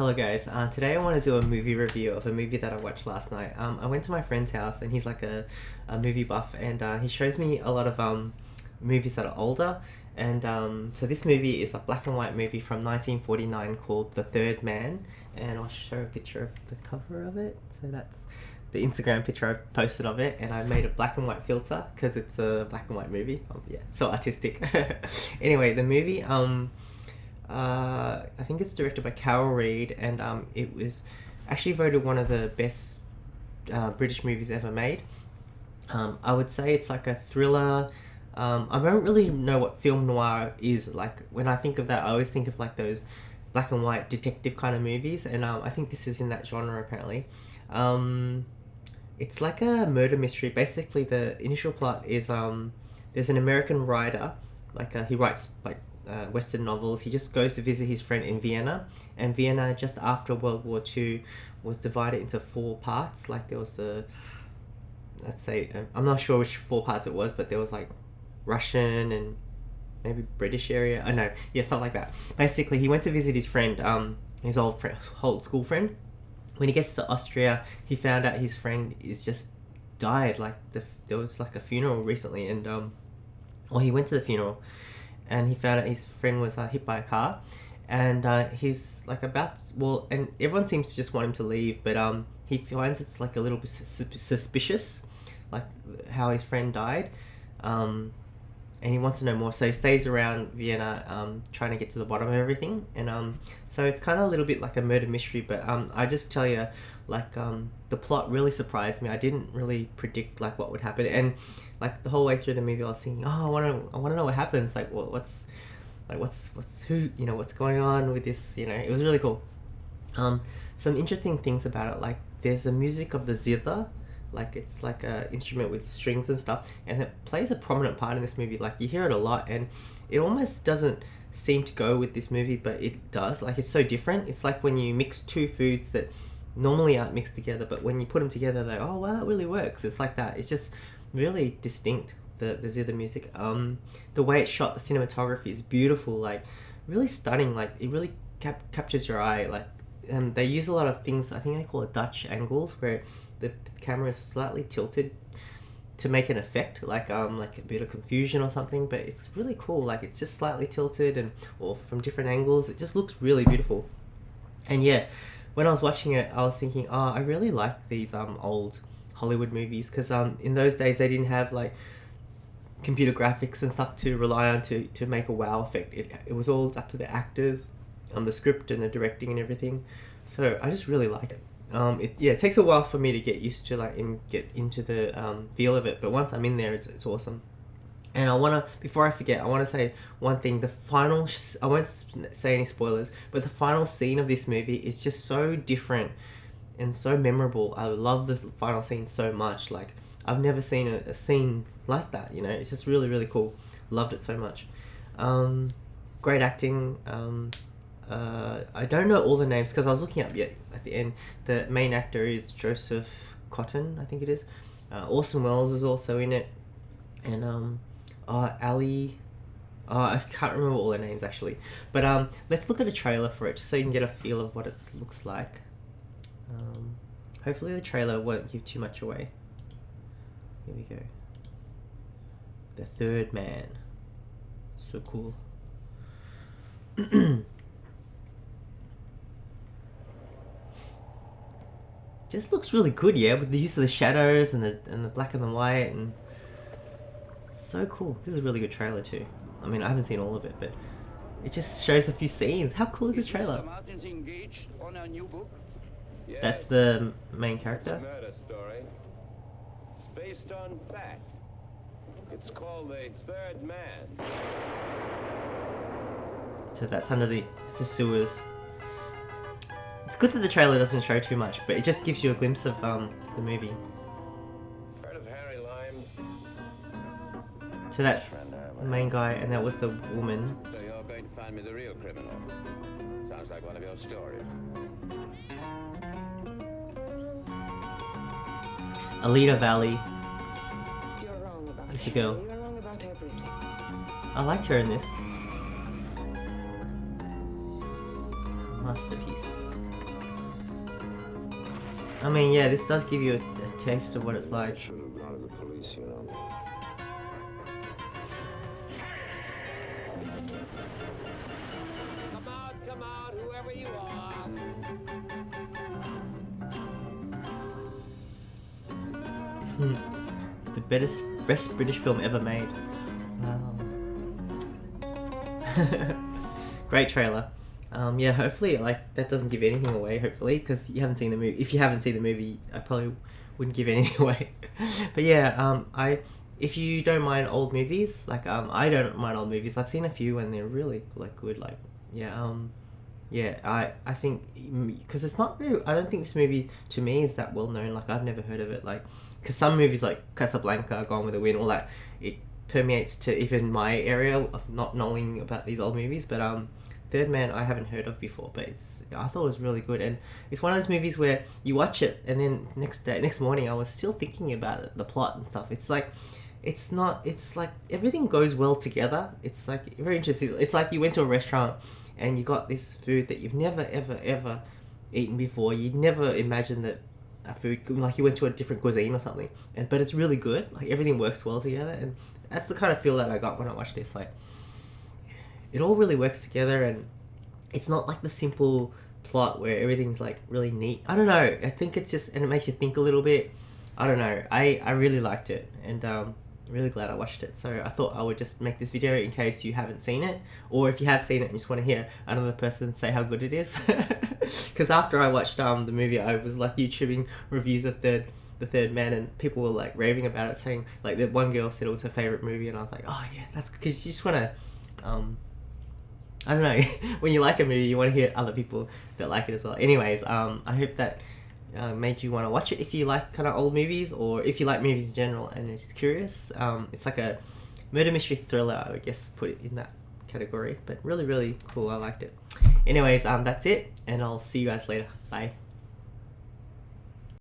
Hello guys, today I want to do a movie review of a movie that I watched last night. I went to my friend's house and he's like a movie buff, and he shows me a lot of movies that are older, and so this movie is a black and white movie from 1949 called The Third Man, and I'll show a picture of the cover of it. So that's the Instagram picture I posted of it, and I made a black and white filter because it's a black and white movie. Yeah, so artistic. Anyway, the movie I think it's directed by Carol Reed, and it was actually voted one of the best British movies ever made. I would say it's like a thriller. I don't really know what film noir is. Like, when I think of that, I always think of like those black and white detective kind of movies, and I think this is in that genre apparently. It's like a murder mystery. Basically, the initial plot is there's an American writer, like he writes like Western novels. He just goes to visit his friend in Vienna, and Vienna just after World War II was divided into four parts. Like there was let's say, I'm not sure which four parts it was, but there was like Russian and maybe British area. Oh no, yeah, stuff like that. Basically, he went to visit his friend, his old school friend. When he gets to Austria, he found out his friend is just died. Like there was like a funeral recently, and he went to the funeral, and he found out his friend was hit by a car, and he's like and everyone seems to just want him to leave, but he finds it's like a little bit suspicious, like how his friend died, and he wants to know more, so he stays around Vienna trying to get to the bottom of everything, and so it's kind of a little bit like a murder mystery, but I just tell you, like the plot really surprised me. I didn't really predict like what would happen, and like the whole way through the movie I was thinking, I want to know what happens, like what's going on with this, it was really cool. Some interesting things about it, like there's the music of the zither, like it's like a instrument with strings and stuff, and it plays a prominent part in this movie. Like you hear it a lot, and it almost doesn't seem to go with this movie, but it does. Like it's so different. It's like when you mix two foods that normally aren't mixed together, but when you put them together, they're, oh wow, that really works. It's like that. It's just really distinct, the zither music. The way it's shot, the cinematography is beautiful, like really stunning. Like it really captures your eye. Like they use a lot of things, I think they call it Dutch angles, where the camera is slightly tilted to make an effect, like a bit of confusion or something, but it's really cool. Like it's just slightly tilted or from different angles. It just looks really beautiful. And yeah, when I was watching it, I was thinking, I really like these old Hollywood movies, because in those days they didn't have like computer graphics and stuff to rely on to make a wow effect. It was all up to the actors, the script and the directing and everything. So I just really like it. It takes a while for me to get used to get into the feel of it, but once I'm in there, it's awesome. And before I forget, I want to say one thing. I won't say any spoilers, but the final scene of this movie is just so different and so memorable. I love the final scene so much. Like I've never seen a scene like that. It's just really, really cool. Loved it so much. Great acting. I don't know all the names because I was looking up at the end. The main actor is Joseph Cotton, I think it is. Orson Welles is also in it, and Ali. I can't remember all their names actually, but let's look at a trailer for it just so you can get a feel of what it looks like. Hopefully the trailer won't give too much away. Here we go. The Third Man. So cool. This looks really good, yeah, with the use of the shadows and the black and the white, and it's so cool. This is a really good trailer too. I mean, I haven't seen all of it, but it just shows a few scenes. How cool is this trailer? Martin's engaged on our new book? Yes, That's the main it's a character. murder story. It's based on fact. It's called The Third Man. So that's under the sewers. It's good that the trailer doesn't show too much, but it just gives you a glimpse of the movie. Heard of Harry Lime? So that's the main guy, and that was the woman. So you're going to find me the real criminal. Sounds like one of your stories. Alida Valley You're wrong about is the girl. You're wrong about everything. I liked her in this. Masterpiece. I mean, yeah, this does give you a taste of what it's like. Should have gone to the police, you know. Come out, whoever you are. The best British film ever made. Wow. Great trailer. Yeah, hopefully, like, that doesn't give anything away, hopefully, because you haven't seen the movie. If you haven't seen the movie, I probably wouldn't give anything away. But yeah, if you don't mind old movies, like, I don't mind old movies. I've seen a few and they're really, like, good, like, yeah, I think, because it's not very, I don't think this movie, to me, is that well known. Like, I've never heard of it, like, because some movies, like Casablanca, Gone with the Wind, all that, it permeates to even my area of not knowing about these old movies, but, Third Man I haven't heard of before, but I thought it was really good, and it's one of those movies where you watch it and then next morning I was still thinking about it, the plot and stuff. It's like everything goes well together. It's like very interesting. It's like you went to a restaurant and you got this food that you've never ever eaten before. You'd never imagined that a food, like you went to a different cuisine or something, but it's really good. Like everything works well together, and that's the kind of feel that I got when I watched this. Like, it all really works together, and it's not like the simple plot where everything's like really neat. I don't know. I think it's just, and it makes you think a little bit. I don't know. I really liked it, and really glad I watched it. So I thought I would just make this video in case you haven't seen it, or if you have seen it and just want to hear another person say how good it is. Because after I watched the movie, I was like YouTubing reviews of The Third Man, and people were like raving about it, saying like that one girl said it was her favorite movie, and I was like, oh yeah, that's because you just want to. I don't know, when you like a movie, you want to hear other people that like it as well. Anyways, I hope that made you want to watch it if you like kind of old movies, or if you like movies in general and you're just curious. It's like a murder mystery thriller, I would guess, put it in that category, but really, really cool. I liked it. Anyways, that's it, and I'll see you guys later. Bye.